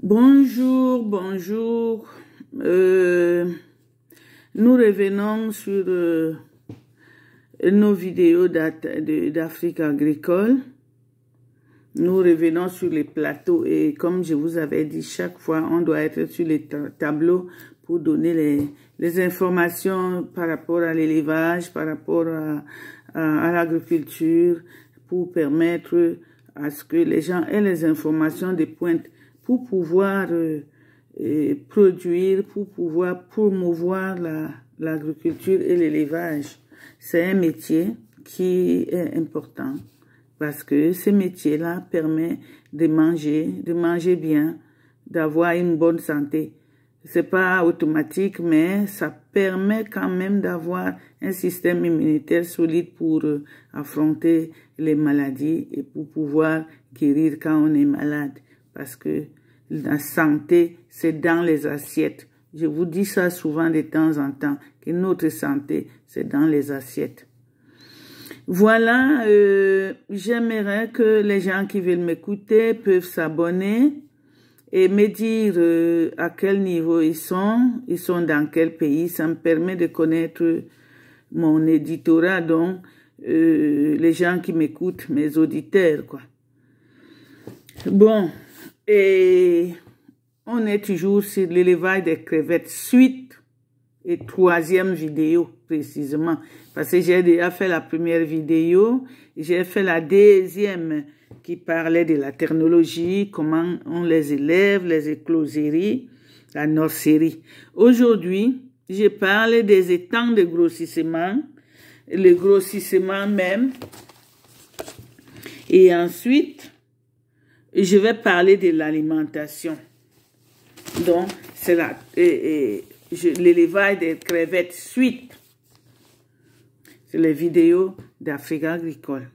Bonjour, bonjour. Nous revenons sur nos vidéos d'Afrique agricole. Nous revenons sur les plateaux et comme je vous avais dit, chaque fois, on doit être sur les tableaux pour donner les informations par rapport à l'élevage, par rapport à l'agriculture, pour permettre à ce que les gens aient les informations de pointe pour pouvoir produire, pour pouvoir promouvoir l'agriculture et l'élevage. C'est un métier qui est important parce que ce métier-là permet de manger bien, d'avoir une bonne santé. C'est pas automatique, mais ça permet quand même d'avoir un système immunitaire solide pour affronter les maladies et pour pouvoir guérir quand on est malade. Parce que la santé, c'est dans les assiettes. Je vous dis ça souvent de temps en temps, que notre santé, c'est dans les assiettes. Voilà, j'aimerais que les gens qui veulent m'écouter peuvent s'abonner et me dire à quel niveau ils sont dans quel pays. Ça me permet de connaître mon éditorat, donc les gens qui m'écoutent, mes auditeurs, quoi. Bon, et on est toujours sur l'élevage des crevettes, suite et troisième vidéo précisément, parce que j'ai déjà fait la première vidéo, j'ai fait la deuxième qui parlait de la technologie, comment on les élève, les écloseries, la nurserie. Aujourd'hui, je parle des étangs de grossissement, le grossissement même, et ensuite, je vais parler de l'alimentation. Donc, c'est l'élevage des crevettes suite. C'est les vidéos d'Afrique agricole.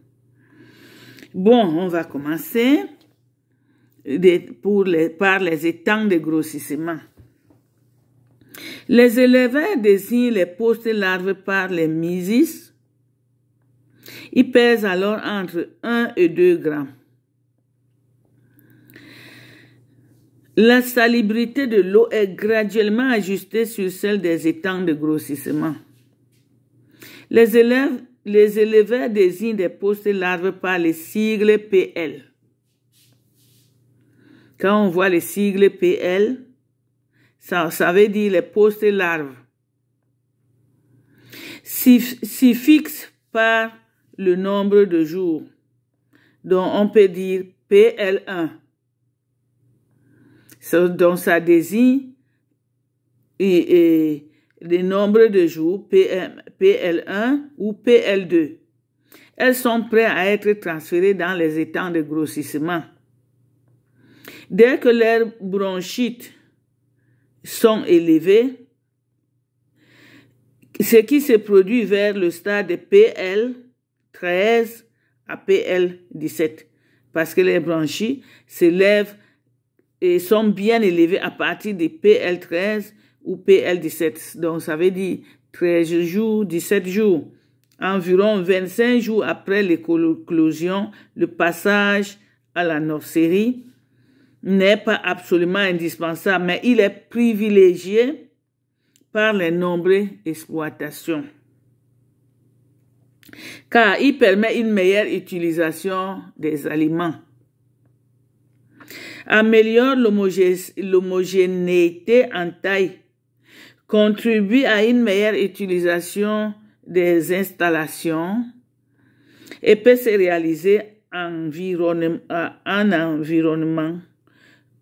Bon, on va commencer par les étangs de grossissement. Les éleveurs désignent les postes larves par les mysis. Ils pèsent alors entre 1 et 2 grammes. La salubrité de l'eau est graduellement ajustée sur celle des étangs de grossissement. Les éleveurs désignent des postes larves par les sigles PL. Quand on voit les sigles PL, ça veut dire les postes larves. Si fixe par le nombre de jours. Donc on peut dire PL1. Donc ça désigne le nombre de jours, PL1 ou PL2. Elles sont prêtes à être transférées dans les étangs de grossissement. Dès que leurs bronchites sont élevés, ce qui se produit vers le stade de PL13 à PL17, parce que les bronchites s'élèvent et sont bien élevés à partir de PL13 ou PL17. Donc, ça veut dire 13 jours, 17 jours. Environ 25 jours après l'éclosion, le passage à la nurserie n'est pas absolument indispensable, mais il est privilégié par les nombreuses exploitations. Car il permet une meilleure utilisation des aliments. Améliore l'homogénéité en taille, contribue à une meilleure utilisation des installations et peut se réaliser en environnement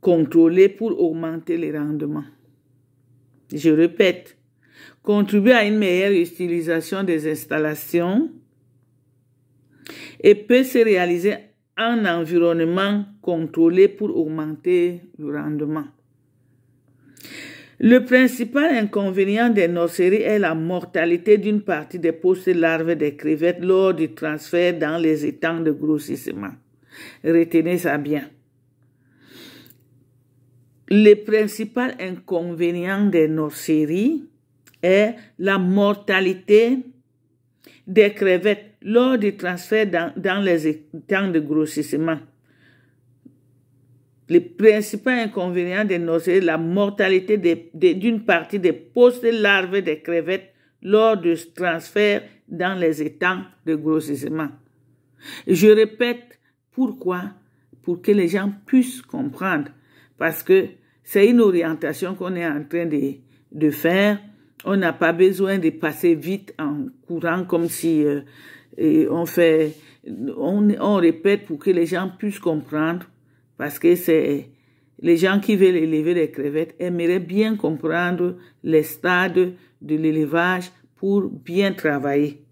contrôlé pour augmenter les rendements. Je répète, contribue à une meilleure utilisation des installations et peut se réaliser en environnement contrôlé pour augmenter le rendement. Le principal inconvénient des nurseries est la mortalité d'une partie des postes larves des crevettes lors du transfert dans les étangs de grossissement. Retenez ça bien. Le principal inconvénient des nurseries est la mortalité des crevettes lors du transfert dans les étangs de grossissement. Le principal inconvénient des nurseries est la mortalité d'une partie des postes larves des crevettes lors du transfert dans les étangs de grossissement. Je répète pourquoi, pour que les gens puissent comprendre, parce que c'est une orientation qu'on est en train de faire. On n'a pas besoin de passer vite en courant comme si on répète pour que les gens puissent comprendre, parce que c'est les gens qui veulent élever les crevettes aimeraient bien comprendre les stades de l'élevage pour bien travailler.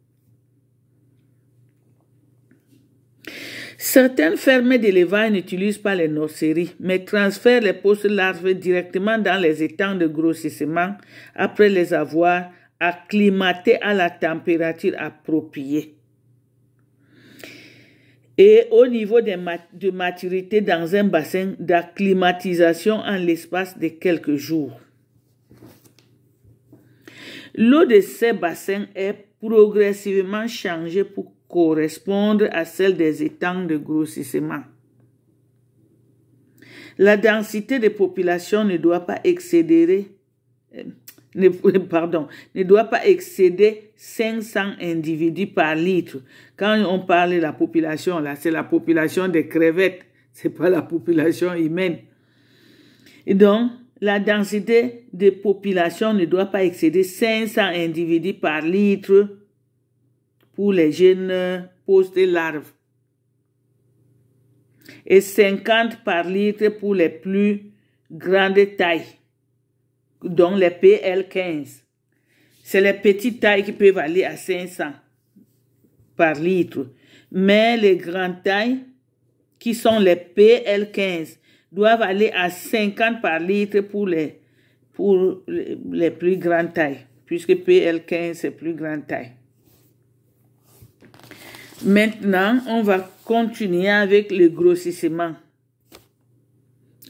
Certaines fermes d'élevage n'utilisent pas les nurseries, mais transfèrent les postes larves directement dans les étangs de grossissement après les avoir acclimatés à la température appropriée et au niveau de maturité dans un bassin d'acclimatisation en l'espace de quelques jours. L'eau de ces bassins est progressivement changée pour correspondre à celle des étangs de grossissement. La densité de population ne doit pas excéder 500 individus par litre. Quand on parle de la population, là, c'est la population des crevettes, c'est pas la population humaine. Et donc, la densité de population ne doit pas excéder 500 individus par litre pour les jeunes postes larves et 50 par litre pour les plus grandes tailles, dont les PL15. C'est les petites tailles qui peuvent aller à 500 par litre, mais les grandes tailles, qui sont les PL15, doivent aller à 50 par litre pour les plus grandes tailles, puisque PL15 c'est plus grande taille. Maintenant, on va continuer avec le grossissement.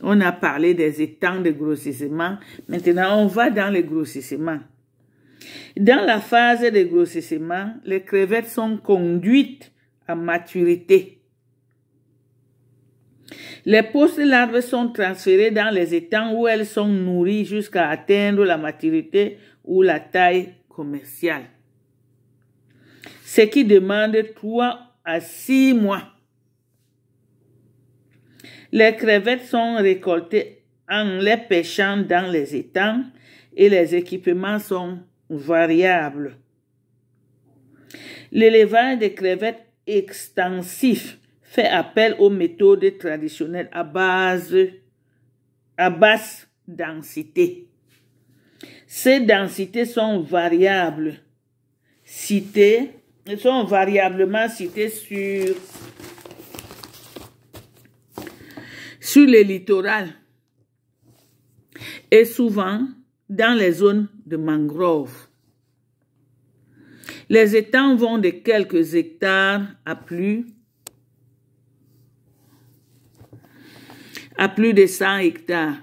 On a parlé des étangs de grossissement. Maintenant, on va dans le grossissement. Dans la phase de grossissement, les crevettes sont conduites à maturité. Les postes larves sont transférés dans les étangs où elles sont nourries jusqu'à atteindre la maturité ou la taille commerciale, ce qui demande 3 à 6 mois. Les crevettes sont récoltées en les pêchant dans les étangs et les équipements sont variables. L'élevage des crevettes extensif fait appel aux méthodes traditionnelles à basse densité. Ces densités sont variablement citées sur les littoraux et souvent dans les zones de mangroves. Les étangs vont de quelques hectares à plus de 100 hectares.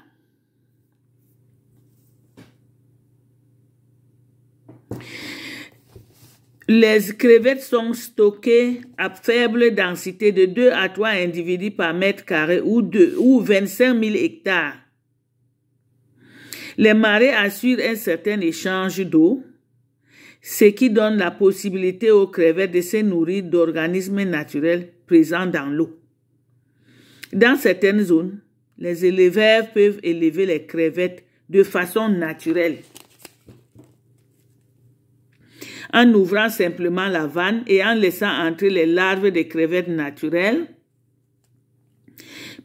Les crevettes sont stockées à faible densité de 2 à 3 individus par mètre carré ou 25 000 hectares. Les marais assurent un certain échange d'eau, ce qui donne la possibilité aux crevettes de se nourrir d'organismes naturels présents dans l'eau. Dans certaines zones, les éleveurs peuvent élever les crevettes de façon naturelle, en ouvrant simplement la vanne et en laissant entrer les larves de crevettes naturelles,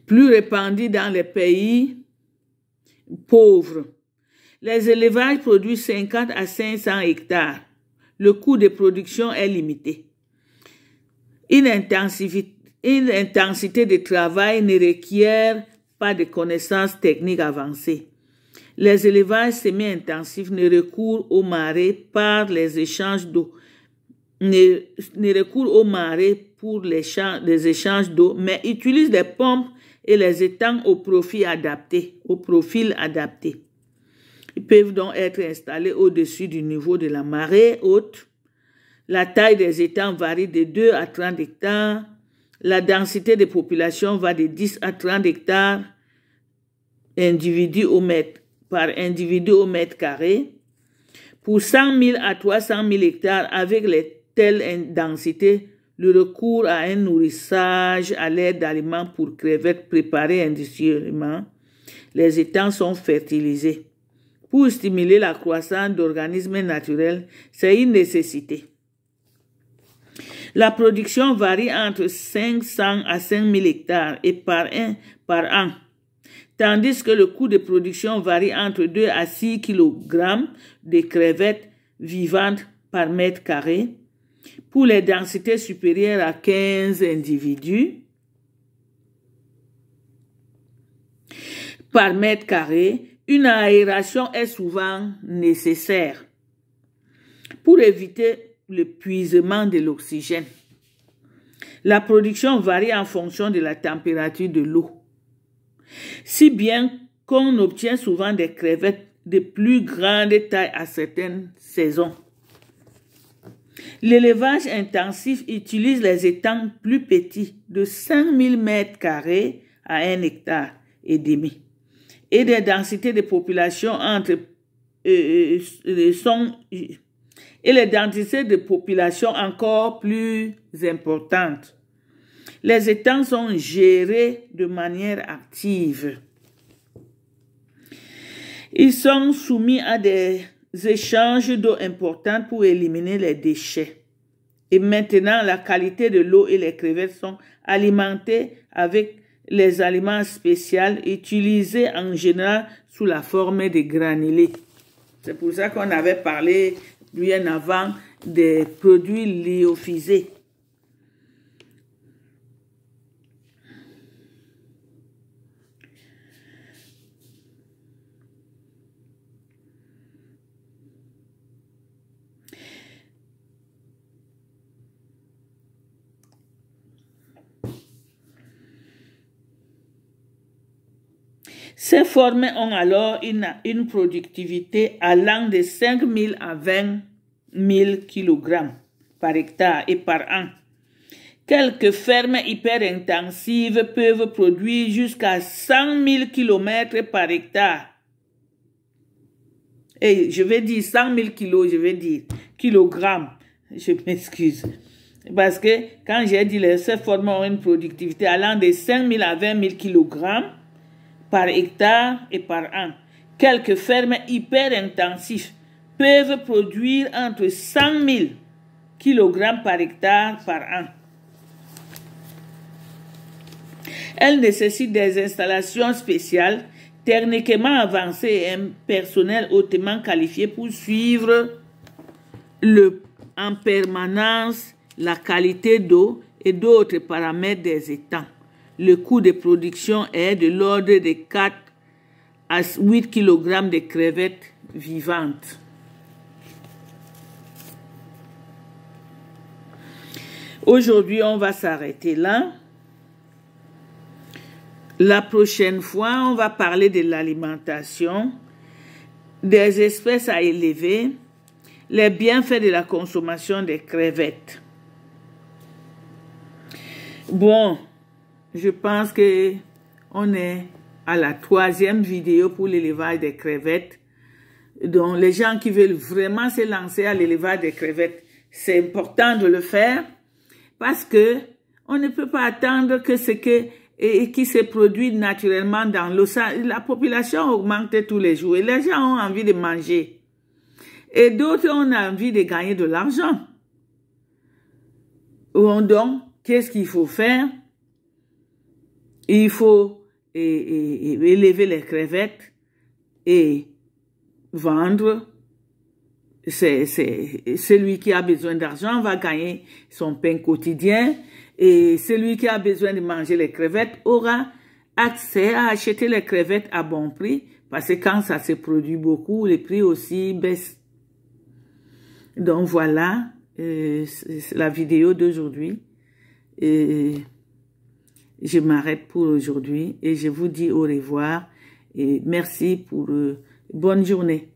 plus répandues dans les pays pauvres. Les élevages produisent 50 à 500 hectares. Le coût de production est limité. Une intensité de travail ne requiert pas de connaissances techniques avancées. Les élevages semi-intensifs ne recourent aux marées par les échanges d'eau, ne recourent aux marées pour les échanges d'eau, mais utilisent les pompes et les étangs au profil adapté. Ils peuvent donc être installés au-dessus du niveau de la marée haute. La taille des étangs varie de 2 à 30 hectares. La densité de population va de 10 à 30 hectares. par individu au mètre carré. Pour 100 000 à 300 000 hectares avec les telles densités, le recours à un nourrissage à l'aide d'aliments pour crevettes préparés industriellement, les étangs sont fertilisés. Pour stimuler la croissance d'organismes naturels, c'est une nécessité. La production varie entre 500 à 5000 hectares et par an, tandis que le coût de production varie entre 2 à 6 kg de crevettes vivantes par mètre carré. Pour les densités supérieures à 15 individus par mètre carré, une aération est souvent nécessaire pour éviter l'épuisement de l'oxygène. La production varie en fonction de la température de l'eau, si bien qu'on obtient souvent des crevettes de plus grande taille à certaines saisons. L'élevage intensif utilise les étangs plus petits de 5000 mètres carrés à 1 hectare et demi et des densités de population encore plus importantes. Les étangs sont gérés de manière active. Ils sont soumis à des échanges d'eau importants pour éliminer les déchets. Et maintenant, la qualité de l'eau et les crevettes sont alimentées avec les aliments spéciaux utilisés en général sous la forme de granulés. C'est pour ça qu'on avait parlé bien avant des produits lyophisés. Ces formes ont alors une productivité allant de 5 000 à 20 000 kg par hectare et par an. Quelques fermes hyper-intensives peuvent produire jusqu'à 100 000 km par hectare. Et je vais dire 100 000 kilos, je vais dire kilogrammes. Je m'excuse. Parce que quand j'ai dit ces formes ont une productivité allant de 5 000 à 20 000 kg par hectare et par an. Quelques fermes hyper-intensives peuvent produire entre 100 000 kg par hectare par an. Elles nécessitent des installations spéciales, techniquement avancées et un personnel hautement qualifié pour suivre en permanence la qualité d'eau et d'autres paramètres des étangs. Le coût de production est de l'ordre de 4 à 8 kg de crevettes vivantes. Aujourd'hui, on va s'arrêter là. La prochaine fois, on va parler de l'alimentation, des espèces à élever, les bienfaits de la consommation des crevettes. Bon, je pense que on est à la 3e vidéo pour l'élevage des crevettes. Donc, les gens qui veulent vraiment se lancer à l'élevage des crevettes, c'est important de le faire parce que on ne peut pas attendre que ce qui se produit naturellement dans l'eau. La population augmente tous les jours et les gens ont envie de manger. Et d'autres ont envie de gagner de l'argent. Donc, qu'est-ce qu'il faut faire? Il faut élever les crevettes et vendre. Celui qui a besoin d'argent va gagner son pain quotidien et celui qui a besoin de manger les crevettes aura accès à acheter les crevettes à bon prix parce que quand ça se produit beaucoup, les prix aussi baissent. Donc voilà la vidéo d'aujourd'hui. Je m'arrête pour aujourd'hui et je vous dis au revoir et merci pour bonne journée.